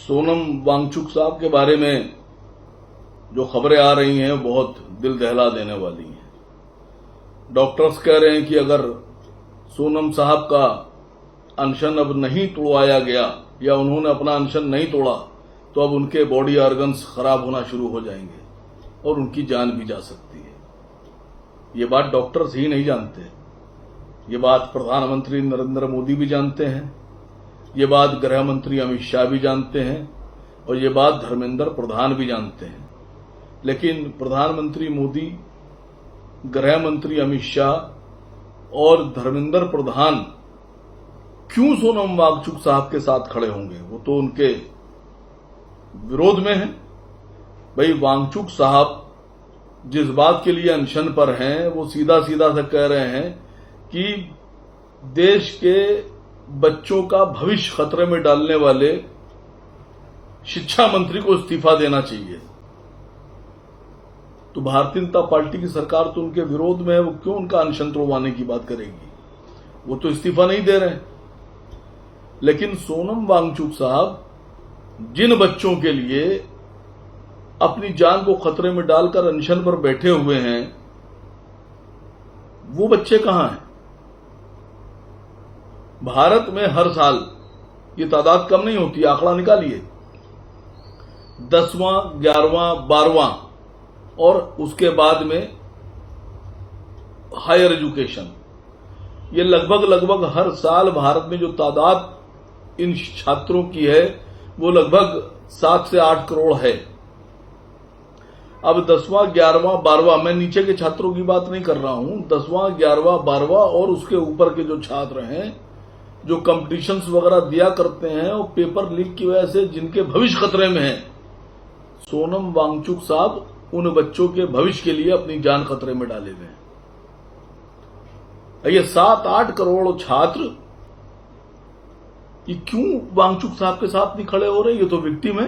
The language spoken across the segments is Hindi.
सोनम वांगचुक साहब के बारे में जो खबरें आ रही हैं बहुत दिल दहला देने वाली हैं। डॉक्टर्स कह रहे हैं कि अगर सोनम साहब का अनशन अब नहीं तोड़वाया गया या उन्होंने अपना अनशन नहीं तोड़ा तो अब उनके बॉडी ऑर्गन्स खराब होना शुरू हो जाएंगे और उनकी जान भी जा सकती है। ये बात डॉक्टर्स ही नहीं जानते, ये बात प्रधानमंत्री नरेंद्र मोदी भी जानते हैं, ये बात गृह मंत्री अमित शाह भी जानते हैं और ये बात धर्मेंद्र प्रधान भी जानते हैं। लेकिन प्रधानमंत्री मोदी, गृह मंत्री अमित शाह और धर्मेंद्र प्रधान क्यों सोनम वांगचुक साहब के साथ खड़े होंगे? वो तो उनके विरोध में हैं। भाई, वांगचुक साहब जिस बात के लिए अनशन पर हैं वो सीधा सीधा से कह रहे हैं कि देश के बच्चों का भविष्य खतरे में डालने वाले शिक्षा मंत्री को इस्तीफा देना चाहिए। तो भारतीय जनता पार्टी की सरकार तो उनके विरोध में है, वो क्यों उनका अनशन तोड़वाने की बात करेगी? वो तो इस्तीफा नहीं दे रहे हैं। लेकिन सोनम वांगचुक साहब जिन बच्चों के लिए अपनी जान को खतरे में डालकर अनशन पर बैठे हुए हैं वो बच्चे कहां हैं? भारत में हर साल ये तादाद कम नहीं होती, आंकड़ा निकालिए, 10वां, 11वां, 12वां और उसके बाद में हायर एजुकेशन, ये लगभग हर साल भारत में जो तादाद इन छात्रों की है वो लगभग 7 से 8 करोड़ है। अब 10वां, 11वां, 12वां, मैं नीचे के छात्रों की बात नहीं कर रहा हूं, 10वां, 11वां, 12वां और उसके ऊपर के जो छात्र हैं जो कंपटीशंस वगैरह दिया करते हैं और पेपर लीक की वजह से जिनके भविष्य खतरे में है, सोनम वांगचुक साहब उन बच्चों के भविष्य के लिए अपनी जान खतरे में डाले हुए हैं। ये 7-8 करोड़ छात्र ये क्यों वांगचुक साहब के साथ नहीं खड़े हो रहे? ये तो विक्टिम है।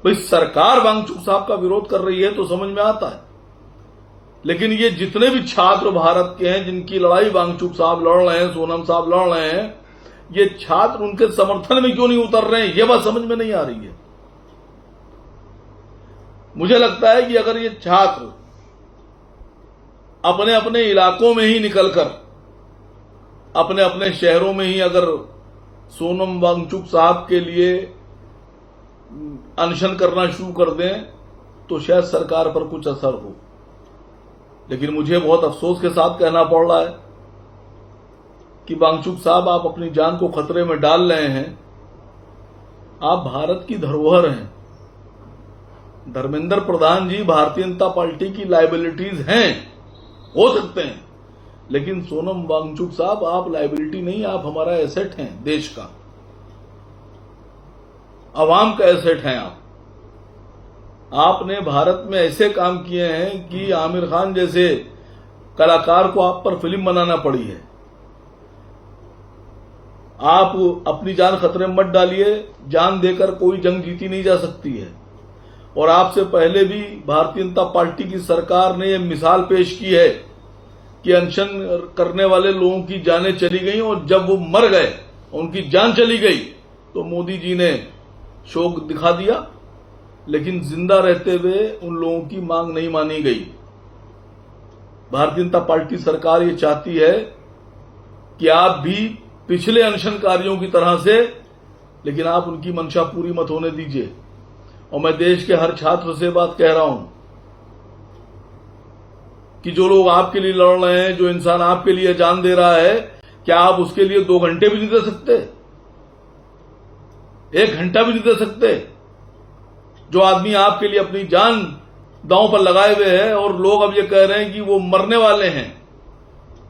भाई, सरकार वांगचुक साहब का विरोध कर रही है तो समझ में आता है, लेकिन ये जितने भी छात्र भारत के हैं जिनकी लड़ाई वांगचुक साहब लड़ रहे हैं, सोनम साहब लड़ रहे हैं, ये छात्र उनके समर्थन में क्यों नहीं उतर रहे हैं? ये बात समझ में नहीं आ रही है। मुझे लगता है कि अगर ये छात्र अपने अपने इलाकों में ही निकलकर अपने अपने शहरों में ही अगर सोनम वांगचुक साहब के लिए अनशन करना शुरू कर दें तो शायद सरकार पर कुछ असर हो। लेकिन मुझे बहुत अफसोस के साथ कहना पड़ रहा है कि वांगचुक साहब, आप अपनी जान को खतरे में डाल रहे हैं। आप भारत की धरोहर हैं। धर्मेंद्र प्रधान जी भारतीय जनता पार्टी की लायबिलिटीज हैं, हो सकते हैं, लेकिन सोनम वांगचुक साहब आप लायबिलिटी नहीं, आप हमारा एसेट हैं, देश का, अवाम का एसेट हैं। आपने भारत में ऐसे काम किए हैं कि आमिर खान जैसे कलाकार को आप पर फिल्म बनाना पड़ी है। आप अपनी जान खतरे में मत डालिए, जान देकर कोई जंग जीती नहीं जा सकती है। और आपसे पहले भी भारतीय जनता पार्टी की सरकार ने यह मिसाल पेश की है कि अनशन करने वाले लोगों की जानें चली गई और जब वो मर गए, उनकी जान चली गई, तो मोदी जी ने शोक दिखा दिया, लेकिन जिंदा रहते हुए उन लोगों की मांग नहीं मानी गई। भारतीय जनता पार्टी सरकार ये चाहती है कि आप भी पिछले अनशनकारियों की तरह से, लेकिन आप उनकी मंशा पूरी मत होने दीजिए। और मैं देश के हर छात्र से बात कह रहा हूं कि जो लोग आपके लिए लड़ रहे हैं, जो इंसान आपके लिए जान दे रहा है, क्या आप उसके लिए 2 घंटे भी नहीं दे सकते? 1 घंटा भी नहीं दे सकते? जो आदमी आपके लिए अपनी जान दांव पर लगाए हुए है और लोग अब ये कह रहे हैं कि वो मरने वाले हैं,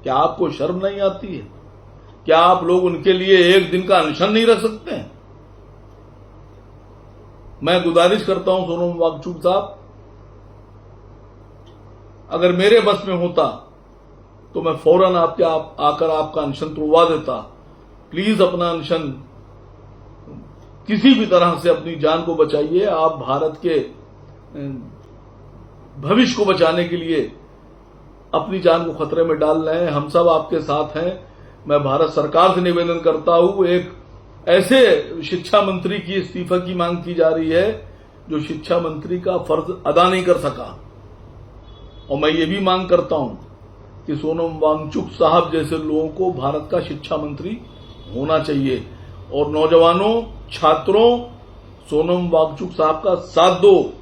क्या आपको शर्म नहीं आती है? क्या आप लोग उनके लिए 1 दिन का अनशन नहीं रख सकते हैं? मैं गुजारिश करता हूं सोनम वांगचुक साहब, अगर मेरे बस में होता तो मैं फौरन आकर आपका अनशन तोड़वा देता। प्लीज अपना अनशन किसी भी तरह से अपनी जान को बचाइए। आप भारत के भविष्य को बचाने के लिए अपनी जान को खतरे में डाल रहे हैं। हम सब आपके साथ हैं। मैं भारत सरकार से निवेदन करता हूं, एक ऐसे शिक्षा मंत्री की इस्तीफा की मांग की जा रही है जो शिक्षा मंत्री का फर्ज अदा नहीं कर सका। और मैं ये भी मांग करता हूं कि सोनम वांगचुक साहब जैसे लोगों को भारत का शिक्षा मंत्री होना चाहिए। और नौजवानों, छात्रों, सोनम वांगचुक साहब का साथ दो,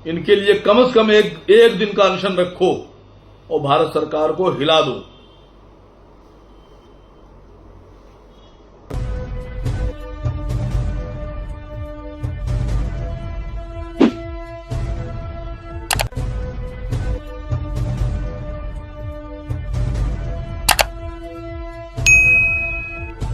इनके लिए कम से कम एक दिन का अनशन रखो और भारत सरकार को हिला दो।